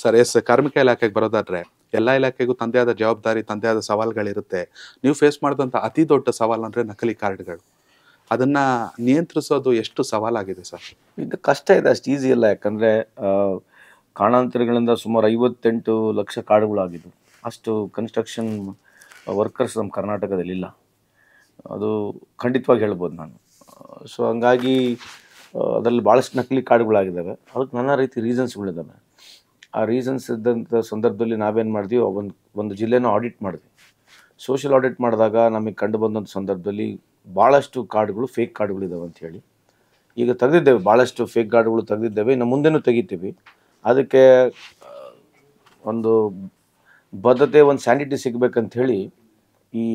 Sir S ಕಾರ್ಮಿಕ ಇಲಾಖೆಗೆ ಬರೋದಾದ್ರೆ ಎಲ್ಲ ಇಲಾಖೆಗೂ ತಂದೆ ಆದ ಜವಾಬ್ದಾರಿ, ತಂದೆ ಆದ ಸವಾಲುಗಳಿರುತ್ತೆ. ನೀವು ಫೇಸ್ ಮಾಡಿದಂಥ ಅತಿ ದೊಡ್ಡ ಸವಾಲು ಅಂದರೆ ನಕಲಿ ಕಾರ್ಡ್ಗಳು. ಅದನ್ನು ನಿಯಂತ್ರಿಸೋದು ಎಷ್ಟು ಸವಾಲಾಗಿದೆ ಸರ್? ಇದು ಕಷ್ಟ ಇದೆ, ಅಷ್ಟು ಈಸಿ ಇಲ್ಲ. ಯಾಕಂದರೆ ಕಾರಣಾಂತರಗಳಿಂದ ಸುಮಾರು 58 ಲಕ್ಷ ಕಾರ್ಡ್ಗಳಾಗಿದ್ದು, ಅಷ್ಟು ಕನ್ಸ್ಟ್ರಕ್ಷನ್ ವರ್ಕರ್ಸ್ ನಮ್ಮ ಕರ್ನಾಟಕದಲ್ಲಿಲ್ಲ. ಅದು ಖಂಡಿತವಾಗಿ ಹೇಳ್ಬೋದು ನಾನು. ಸೊ ಹಂಗಾಗಿ ಅದರಲ್ಲಿ ಭಾಳಷ್ಟು ನಕಲಿ ಕಾರ್ಡ್ಗಳಾಗಿದ್ದಾವೆ. ಅದಕ್ಕೆ ನಾನಾ ರೀತಿ ರೀಸನ್ಸ್ಗಳಿದ್ದಾವೆ. ಆ ರೀಸನ್ಸ್ ಇದ್ದಂಥ ಸಂದರ್ಭದಲ್ಲಿ ನಾವೇನು ಮಾಡಿದ್ವಿ, ಒಂದು ಜಿಲ್ಲೆನ ಆಡಿಟ್ ಮಾಡಿದ್ವಿ. ಸೋಷಿಯಲ್ ಆಡಿಟ್ ಮಾಡಿದಾಗ ನಮಗೆ ಕಂಡು ಬಂದಂಥ ಸಂದರ್ಭದಲ್ಲಿ ಭಾಳಷ್ಟು ಕಾರ್ಡ್ಗಳು ಫೇಕ್ ಕಾರ್ಡ್ಗಳಿದ್ದಾವೆ ಅಂಥೇಳಿ ಈಗ ತೆಗೆದಿದ್ದೇವೆ. ಭಾಳಷ್ಟು ಫೇಕ್ ಕಾರ್ಡ್ಗಳು ತೆಗೆದಿದ್ದೇವೆ, ಇನ್ನು ಮುಂದೆನೂ ತೆಗಿತೀವಿ. ಅದಕ್ಕೆ ಒಂದು ಬದ್ಧತೆ, ಒಂದು ಸ್ಯಾನಿಟಿ ಸಿಗಬೇಕಂಥೇಳಿ ಈ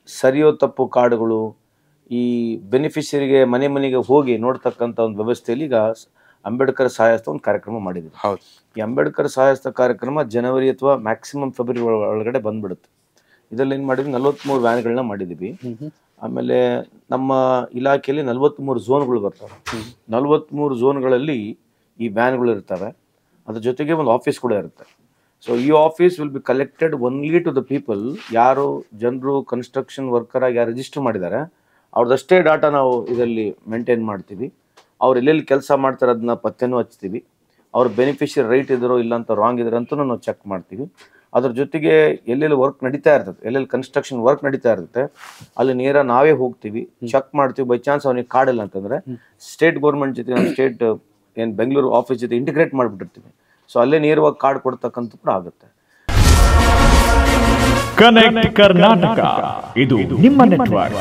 ಸರಿಯೋ ತಪ್ಪು ಕಾರ್ಡ್ಗಳು, ಈ ಬೆನಿಫಿಷರಿಗೆ ಮನೆ ಮನೆಗೆ ಹೋಗಿ ನೋಡ್ತಕ್ಕಂಥ ಒಂದು ವ್ಯವಸ್ಥೆಯಲ್ಲಿ ಈಗ ಅಂಬೇಡ್ಕರ್ ಸಹಾಯಸ್ತ ಒಂದು ಕಾರ್ಯಕ್ರಮ ಮಾಡಿದ್ದೀವಿ. ಹೌದು. ಈ ಅಂಬೇಡ್ಕರ್ ಸಹಾಯಸ್ತ ಕಾರ್ಯಕ್ರಮ ಜನವರಿ ಅಥವಾ ಮ್ಯಾಕ್ಸಿಮಮ್ ಫೆಬ್ರವರಿ ಒಳಗಡೆ ಬಂದ್ಬಿಡುತ್ತೆ. ಇದರಲ್ಲಿ ಏನು ಮಾಡಿದ್ವಿ, 43 ವ್ಯಾನ್ಗಳನ್ನ ಮಾಡಿದ್ದೀವಿ. ಆಮೇಲೆ ನಮ್ಮ ಇಲಾಖೆಯಲ್ಲಿ 43 ಝೋನ್ಗಳು ಬರ್ತವೆ. 43 ಝೋನ್ಗಳಲ್ಲಿ ಈ ವ್ಯಾನ್ಗಳು ಇರ್ತವೆ. ಅದ್ರ ಜೊತೆಗೆ ಒಂದು ಆಫೀಸ್ ಕೂಡ ಇರುತ್ತೆ. ಸೊ ಈ office will be collected only to the people. ಯಾರು ಜನರು ಕನ್ಸ್ಟ್ರಕ್ಷನ್ ವರ್ಕರ್ ಆಗಿ ಯಾರು ರಿಜಿಸ್ಟರ್ ಮಾಡಿದ್ದಾರೆ ಅವ್ರದ್ದಷ್ಟೇ ಡಾಟಾ ನಾವು ಇದರಲ್ಲಿ ಮೇಂಟೈನ್ ಮಾಡ್ತೀವಿ. ಅವ್ರು ಎಲ್ಲೆಲ್ಲಿ ಕೆಲಸ ಮಾಡ್ತಾರೆ ಅದನ್ನ ಪತ್ತೆನೂ ಹಚ್ತೀವಿ. ಅವ್ರ ಬೆನಿಫಿಷಿಯರಿ ರೈಟ್ ಇದ್ದಾರೋ ಇಲ್ಲ ಅಂತ ರಾಂಗ್ ಇದ್ದಾರೆ ಅಂತಲೂ ನಾವು ಚೆಕ್ ಮಾಡ್ತೀವಿ. ಅದ್ರ ಜೊತೆಗೆ ಎಲ್ಲೆಲ್ಲಿ ವರ್ಕ್ ನಡೀತಾ ಇರ್ತದೆ, ಎಲ್ಲೆಲ್ಲಿ ಕನ್ಸ್ಟ್ರಕ್ಷನ್ ವರ್ಕ್ ನಡೀತಾ ಇರುತ್ತೆ ಅಲ್ಲಿ ನೇರ ನಾವೇ ಹೋಗ್ತೀವಿ, ಚೆಕ್ ಮಾಡ್ತೀವಿ. ಬೈ ಚಾನ್ಸ್ ಅವನಿಗೆ ಕಾರ್ಡ್ ಇಲ್ಲ ಅಂತಂದರೆ ಸ್ಟೇಟ್ ಗೌರ್ಮೆಂಟ್ ಜೊತೆ, ನಮ್ಮ ಸ್ಟೇಟ್ ಏನು ಬೆಂಗಳೂರು ಆಫೀಸ್ ಜೊತೆ ಇಂಟಿಗ್ರೇಟ್ ಮಾಡಿಬಿಟ್ಟಿರ್ತೀವಿ. ಸೊ ಅಲ್ಲೇ ನೇರವಾಗಿ ಕಾರ್ಡ್ ಕೊಡ್ತಕ್ಕಂಥ ಕೂಡ ಆಗುತ್ತೆ. ಕನೆಕ್ಟ್ ಕರ್ನಾಟಕ, ಇದು ನಿಮ್ಮ ನೆಟ್ವರ್ಕ್.